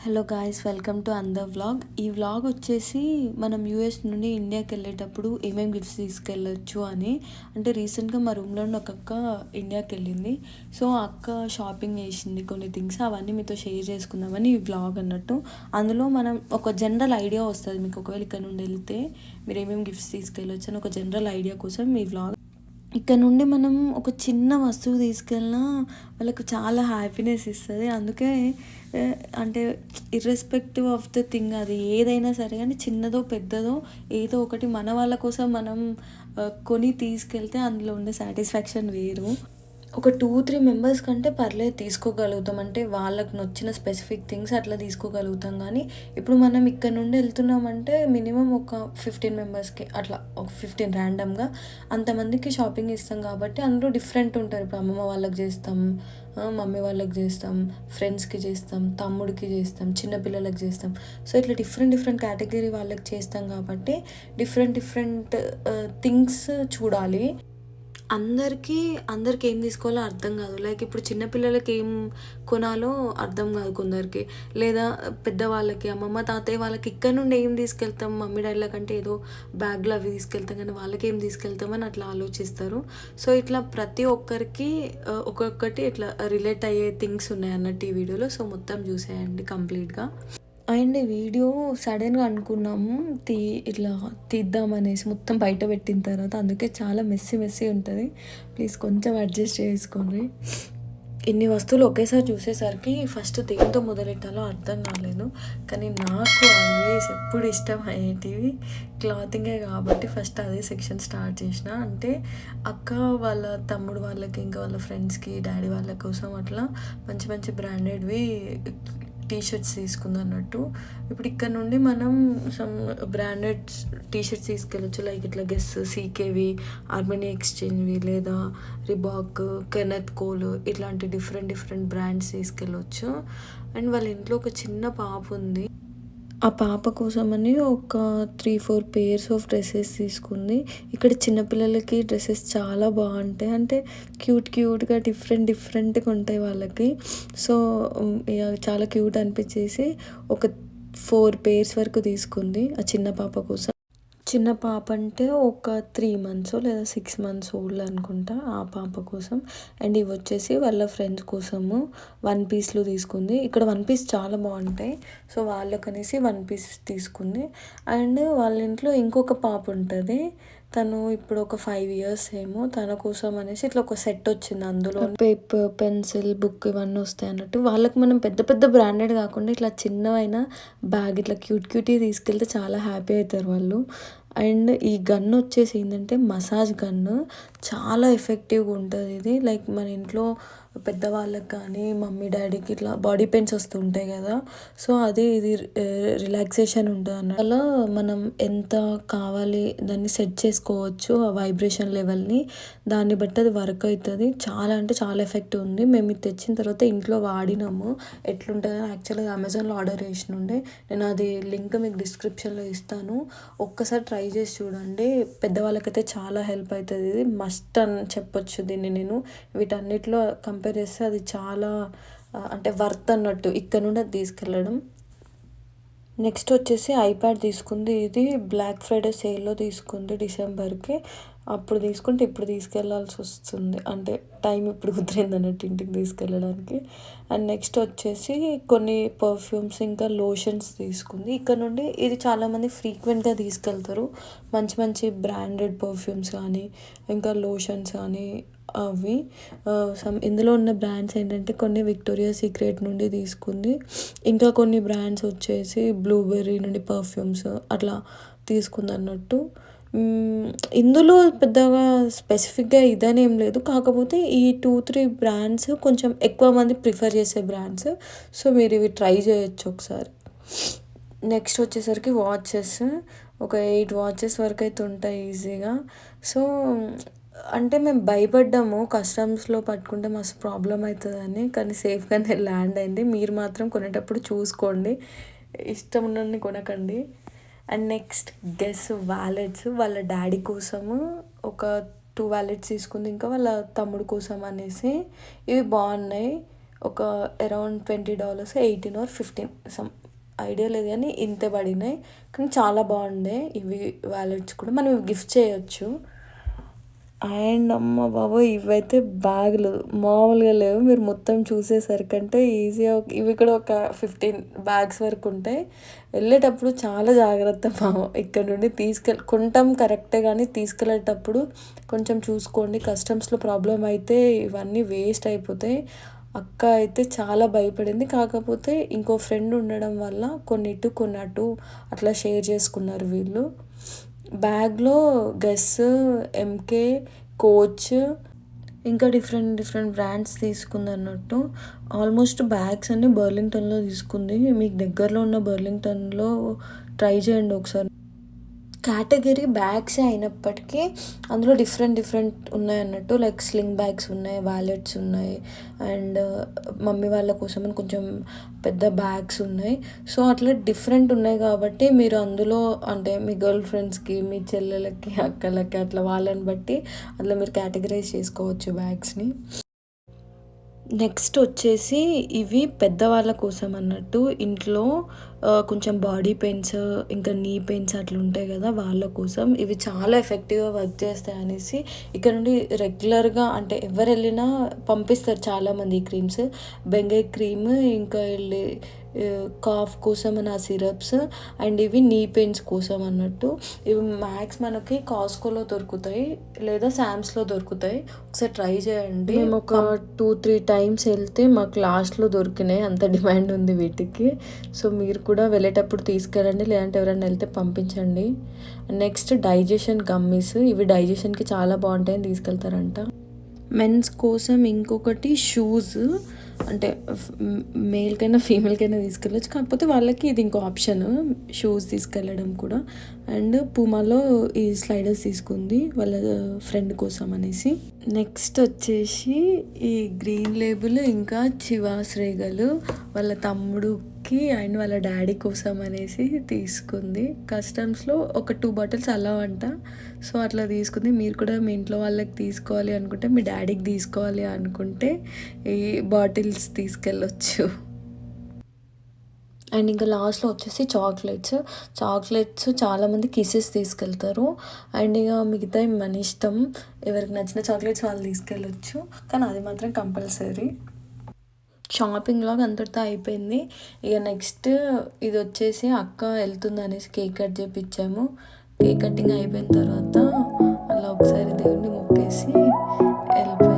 Hello guys, welcome to another vlog. ఈ vlog వచ్చేసి మనం యూఎస్ నుండి ఇండియాకి వెళ్ళేటప్పుడు ఏమేమి గిఫ్ట్స్ తీసుకెళ్ళొచ్చు అని. అంటే రీసెంట్గా మా రూమ్లో ఉన్న ఒక అక్క ఇండియాకి వెళ్ళింది. సో ఆ అక్క షాపింగ్ చేసింది కొన్ని థింగ్స్, అవన్నీ మీతో షేర్ చేసుకుందామని ఈ వ్లాగ్ అన్నట్టు. అందులో మనం ఒక జనరల్ ఐడియా వస్తుంది మీకు, ఒకవేళ ఇక్కడ నుండి వెళ్తే మీరు ఏమేమి గిఫ్ట్స్ తీసుకెళ్ళొచ్చు అని ఒక జనరల్ ఐడియా కోసం ఈ వ్లాగ్. ఇక్కడ నుండి మనం ఒక చిన్న వస్తువు తీసుకెళ్ళినా వాళ్ళకు చాలా హ్యాపీనెస్ ఇస్తుంది. అందుకే అంటే ఇర్రెస్పెక్టివ్ ఆఫ్ ద థింగ్, అది ఏదైనా సరే కానీ చిన్నదో పెద్దదో ఏదో ఒకటి మన వాళ్ళ కోసం మనం కొని తీసుకెళ్తే అందులో ఉండే సాటిస్ఫాక్షన్ వేరు. ఒక 2-3 మెంబర్స్ కంటే పర్లేదు తీసుకోగలుగుతాం, అంటే వాళ్ళకి నచ్చిన స్పెసిఫిక్ థింగ్స్ అట్లా తీసుకోగలుగుతాం. కానీ ఇప్పుడు మనం ఇక్కడ నుండి వెళ్తున్నామంటే మినిమం ఒక 15 మెంబర్స్కి అట్లా ఒక 15 ర్యాండమ్గా అంతమందికి షాపింగ్ ఇస్తాం. కాబట్టి అందులో డిఫరెంట్ ఉంటారు. ఇప్పుడు అమ్మమ్మ వాళ్ళకి చేస్తాం, మమ్మీ వాళ్ళకి చేస్తాం, ఫ్రెండ్స్కి చేస్తాం, తమ్ముడికి చేస్తాం, చిన్నపిల్లలకి చేస్తాం. సో ఇట్లా డిఫరెంట్ కేటగిరీ వాళ్ళకి చేస్తాం. కాబట్టి డిఫరెంట్ థింగ్స్ చూడాలి. అందరికీ ఏం తీసుకోవాలో అర్థం కాదు. లైక్ ఇప్పుడు చిన్నపిల్లలకి ఏం కొనాలో అర్థం కాదు కొందరికి, లేదా పెద్దవాళ్ళకి అమ్మమ్మ తాతయ్య వాళ్ళకి ఇక్కడ నుండి ఏం తీసుకెళ్తాం, మమ్మీ డాడీల కంటే ఏదో బ్యాగ్లో అవి తీసుకెళ్తాం కానీ వాళ్ళకి ఏం తీసుకెళ్తామని అట్లా ఆలోచిస్తారు. సో ఇట్లా ప్రతి ఒక్కరికి ఒక్కొక్కటి ఇట్లా రిలేట్ అయ్యే థింగ్స్ ఉన్నాయి అన్నట్టు ఈ వీడియోలో. సో మొత్తం చూసేయండి కంప్లీట్గా. అండ్ వీడియో సడన్గా అనుకున్నాము ఇట్లా తీద్దామనేసి మొత్తం బయట పెట్టిన తర్వాత, అందుకే చాలా మెస్సీ ఉంటుంది. ప్లీజ్ కొంచెం అడ్జస్ట్ చేసుకోండి. ఇన్ని వస్తువులు ఒకేసారి చూసేసరికి ఫస్ట్ దేంతో మొదలెట్టాలో అర్థం కాలేదు. కానీ నాకు ఆల్వేస్ ఎప్పుడు ఇష్టం అయ్యేటివి క్లాతింగే కాబట్టి ఫస్ట్ అదే సెక్షన్ స్టార్ట్ చేసిన. అంటే అక్క వాళ్ళ తమ్ముడు వాళ్ళకి, ఇంకా వాళ్ళ ఫ్రెండ్స్కి, డాడీ వాళ్ళ కోసం అట్లా మంచి బ్రాండెడ్వి టీషర్ట్స్ తీసుకుంది అన్నట్టు. ఇప్పుడు ఇక్కడ నుండి మనం సమ్ బ్రాండెడ్ టీషర్ట్స్ తీసుకెళ్ళచ్చు. లైక్ ఇట్లా గెస్, సీకేవి, ఆర్మనీ ఎక్స్చేంజ్వి, లేదా రిబాక్, కెనెత్ కోల్, ఇట్లాంటి డిఫరెంట్ బ్రాండ్స్ తీసుకెళ్ళొచ్చు. అండ్ వాళ్ళ ఇంట్లో ఒక చిన్న పాప ఉంది. ఆ పాప కోసమని ఒక 3-4 పేర్స్ ఆఫ్ డ్రెస్సెస్ తీసుకుంది. ఇక్కడ చిన్నపిల్లలకి డ్రెస్సెస్ చాలా బాగుంటాయి, అంటే క్యూట్గా డిఫరెంట్గా ఉంటాయి వాళ్ళకి. సో చాలా క్యూట్ అనిపించేసి ఒక 4 పేర్స్ వరకు తీసుకుంది ఆ చిన్న పాప కోసం. చిన్న పాప అంటే ఒక 3 మంత్స్ లేదా 6 మంత్స్ ఓల్డ్ అనుకుంటా ఆ పాప కోసం. అండ్ ఇవి వచ్చేసి వాళ్ళ ఫ్రెండ్స్ కోసము 1 పీస్లు తీసుకుంది. ఇక్కడ 1 పీస్ చాలా బాగుంటాయి, సో వాళ్ళకనేసి 1 పీస్ తీసుకుంది. అండ్ వాళ్ళ ఇంట్లో ఇంకొక పాప ఉంటుంది, తను ఇప్పుడు ఒక 5 years ఏమో. తన కోసం అనేసి ఇట్లా ఒక సెట్ వచ్చింది, అందులో పేపర్, పెన్సిల్, బుక్ ఇవన్నీ వస్తాయి అన్నట్టు. వాళ్ళకి మనం పెద్ద బ్రాండెడ్ కాకుండా ఇట్లా చిన్నవైన బ్యాగ్ ఇట్లా క్యూట్ తీసుకెళ్తే చాలా హ్యాపీ అవుతారు వాళ్ళు. అండ్ ఈ గన్ వచ్చేసి ఏంటంటే మసాజ్ గన్ను, చాలా ఎఫెక్టివ్గా ఉంటుంది ఇది. లైక్ మన ఇంట్లో పెద్దవాళ్ళకి కానీ మమ్మీ డాడీకి ఇట్లా బాడీ పెయిన్స్ వస్తుంటాయి కదా, సో ఇది రిలాక్సేషన్ ఉంటుంది అన్నట్టు. అలా మనం ఎంత కావాలి దాన్ని సెట్ చేసుకోవచ్చు, ఆ వైబ్రేషన్ లెవెల్ని, దాన్ని బట్టి అది వర్క్ అవుతుంది. చాలా అంటే చాలా ఎఫెక్టివ్ ఉంది. మేము ఇది తెచ్చిన తర్వాత ఇంట్లో వాడినాము, ఎట్లుంటుందని. యాక్చువల్గా అమెజాన్లో ఆర్డర్ చేసిన ఉండే, నేను అది లింక్ మీకు డిస్క్రిప్షన్లో ఇస్తాను, ఒక్కసారి ట్రై చేసి చూడండి. పెద్దవాళ్ళకైతే చాలా హెల్ప్ అవుతుంది. ఇది మస్ట్ అని చెప్పొచ్చు దీన్ని నేను. వీటన్నిటిలో కంపేర్ చేస్తే అది చాలా అంటే వర్త్ అన్నట్టు ఇక్కడ నుండి అది తీసుకెళ్ళడం. నెక్స్ట్ వచ్చేసి ఐప్యాడ్ తీసుకుంది. ఇది బ్లాక్ ఫ్రైడే సేల్లో తీసుకుంది డిసెంబర్కి. అప్పుడు తీసుకుంటే ఇప్పుడు తీసుకెళ్లాల్సి వస్తుంది, అంటే టైం ఇప్పుడు కుదిరింది అన్నట్టు ఇంటికి తీసుకెళ్ళడానికి. అండ్ నెక్స్ట్ వచ్చేసి కొన్ని పర్ఫ్యూమ్స్ ఇంకా లోషన్స్ తీసుకుంది. ఇక్కడ నుండి ఇది చాలామంది ఫ్రీక్వెంట్గా తీసుకెళ్తారు, మంచి బ్రాండెడ్ పర్ఫ్యూమ్స్ కానీ ఇంకా లోషన్స్ కానీ అవి. ఇందులో ఉన్న బ్రాండ్స్ ఏంటంటే కొన్ని విక్టోరియా సీక్రెట్ నుండి తీసుకుంది, ఇంకా కొన్ని బ్రాండ్స్ వచ్చేసి బ్లూబెర్రీ నుండి పర్ఫ్యూమ్స్ అట్లా తీసుకుంది అన్నట్టు. ఇందులో పెద్దగా స్పెసిఫిక్గా ఇదనేం లేదు, కాకపోతే ఈ 2-3 బ్రాండ్స్ కొంచెం ఎక్కువ మంది ప్రిఫర్ చేసే బ్రాండ్స్. సో మీరు ఇవి ట్రై చేయొచ్చు ఒకసారి. నెక్స్ట్ వచ్చేసరికి వాచెస్, ఒక 8 వాచెస్ వరకు అయితే ఉంటాయి ఈజీగా. సో అంటే మేము భయపడ్డాము కస్టమ్స్లో పట్టుకుంటే మస్తు ప్రాబ్లం అవుతుందని, కానీ సేఫ్గానే ల్యాండ్ అయింది. మీరు మాత్రం కొనేటప్పుడు చూసుకోండి, ఇష్టం ఉన్నన్ని కొనకండి. అండ్ నెక్స్ట్ గెస్ వ్యాలెట్స్, వాళ్ళ డాడీ కోసము ఒక 2 వ్యాలెట్స్ తీసుకుంది, ఇంకా వాళ్ళ తమ్ముడు కోసం అనేసి. ఇవి బాగున్నాయి, ఒక అరౌండ్ $20, 18 ఆర్ 15 సమ్ ఐడియా లేదు కానీ ఇంతే పడినాయి. కానీ చాలా బాగుండే ఇవి వ్యాలెట్స్ కూడా, మనం గిఫ్ట్ చేయొచ్చు. అండ్ అమ్మ బాబోయ్, ఇవైతే బ్యాగులు మామూలుగా లేవు. మీరు మొత్తం చూసేసరికంటే ఈజీగా ఇవి కూడా ఒక 15 బ్యాగ్స్ వరకు ఉంటాయి. వెళ్ళేటప్పుడు చాలా జాగ్రత్త ఇక్కడ నుండి కొంటాం కరెక్టే, కానీ తీసుకెళ్ళేటప్పుడు కొంచెం చూసుకోండి. కస్టమ్స్లో ప్రాబ్లం అయితే ఇవన్నీ వేస్ట్ అయిపోతాయి. అక్క అయితే చాలా భయపడింది. కాకపోతే ఇంకో ఫ్రెండ్ ఉండడం వల్ల కొన్ని ఇటు కొన్ని అటు అట్లా షేర్ చేసుకున్నారు వీళ్ళు. బ్యాగ్లో గెస్, ఎంకే, కోచ్ ఇంకా డిఫరెంట్ బ్రాండ్స్ తీసుకుంది అన్నట్టు. ఆల్మోస్ట్ బ్యాగ్స్ అన్నీ బర్లింగ్టన్లో తీసుకుంది. మీకు దగ్గరలో ఉన్న బర్లింగ్టన్లో ట్రై చేయండి ఒకసారి. కేటగిరీ బ్యాగ్సే అయినప్పటికీ అందులో డిఫరెంట్ ఉన్నాయి అన్నట్టు. లైక్ స్లింగ్ బ్యాగ్స్ ఉన్నాయి, వ్యాలెట్స్ ఉన్నాయి, అండ్ మమ్మీ వాళ్ళ కోసం అని కొంచెం పెద్ద బ్యాగ్స్ ఉన్నాయి. సో అట్లా డిఫరెంట్ ఉన్నాయి కాబట్టి మీరు అందులో అంటే మీ గర్ల్ ఫ్రెండ్స్కి, మీ చెల్లెలకి, అక్కలకి అట్లా వాళ్ళని బట్టి అట్లా మీరు కేటగరైజ్ చేసుకోవచ్చు బ్యాగ్స్ని. నెక్స్ట్ వచ్చేసి ఇవి పెద్దవాళ్ళ కోసం అన్నట్టు. ఇంట్లో కొంచెం బాడీ పెయిన్స్ ఇంకా నీ పెయిన్స్ అట్లా ఉంటాయి కదా, వాళ్ళ కోసం ఇవి చాలా ఎఫెక్టివ్గా వర్క్ చేస్తాయి అనేసి ఇక్కడ నుండి రెగ్యులర్గా అంటే ఎవరు వెళ్ళినా పంపిస్తారు చాలామంది ఈ క్రీమ్స్. బెంగాయ్ క్రీమ్, ఇంకా వెళ్ళి కాఫ్ కోసం అని ఆ సిరప్స్, అండ్ ఇవి నీ పెయిన్స్ కోసం అన్నట్టు. ఇవి మ్యాక్స్ మనకి కాస్కోలో దొరుకుతాయి లేదా శామ్స్లో దొరుకుతాయి. ఒకసారి ట్రై చేయండి. మేము ఒక 2-3 టైమ్స్ వెళ్తే మాకు లాస్ట్లో దొరికినాయి, అంత డిమాండ్ ఉంది వీటికి. సో మీరు కూడా వెళ్ళేటప్పుడు తీసుకెళ్ళండి, లేదంటే ఎవరైనా వెళ్తే పంపించండి. నెక్స్ట్ డైజెషన్ గమ్మీస్, ఇవి డైజెషన్కి చాలా బాగుంటాయని తీసుకెళ్తారంట. మెన్స్ కోసం ఇంకొకటి షూస్, అంటే మేల్కైనా ఫీమేల్కైనా తీసుకెళ్ళచ్చు, కాకపోతే వాళ్ళకి ఇది ఇంకో ఆప్షన్ షూస్ తీసుకెళ్ళడం కూడా. అండ్ పూమాలో ఈ స్లైడర్స్ తీసుకుంది వాళ్ళ ఫ్రెండ్ కోసం అనేసి. నెక్స్ట్ వచ్చేసి ఈ గ్రీన్ లేబుల్ ఇంకా చివాస్ రేగలు వాళ్ళ తమ్ముడుకి అండ్ వాళ్ళ డాడీ కోసం అనేసి తీసుకుంది. కస్టమ్స్లో ఒక 2 బాటిల్స్ అలా అంట. సో అట్లా తీసుకుంది. మీరు కూడా మీ ఇంట్లో వాళ్ళకి తీసుకోవాలి అనుకుంటే, మీ డాడీకి తీసుకోవాలి అనుకుంటే ఈ బాటిల్స్ తీసుకెళ్ళొచ్చు. అండ్ ఇంకా లాస్ట్లో వచ్చేసి చాక్లెట్స్ చాలామంది కిసెస్ తీసుకెళ్తారు. అండ్ ఇక మిగతా మన ఇష్టం, ఎవరికి నచ్చిన చాక్లెట్స్ వాళ్ళు తీసుకెళ్ళొచ్చు, కానీ అది మాత్రం కంపల్సరీ. షాపింగ్ లాగా అంతటితో అయిపోయింది. ఇక నెక్స్ట్ ఇది వచ్చేసి అక్క వెళ్తుంది అనేసి కేక్ కట్ చేపించాము. కేక్ కటింగ్ అయిపోయిన తర్వాత అలా ఒకసారి దేవుడిని మొక్కేసి వెళ్ళిపోయాము.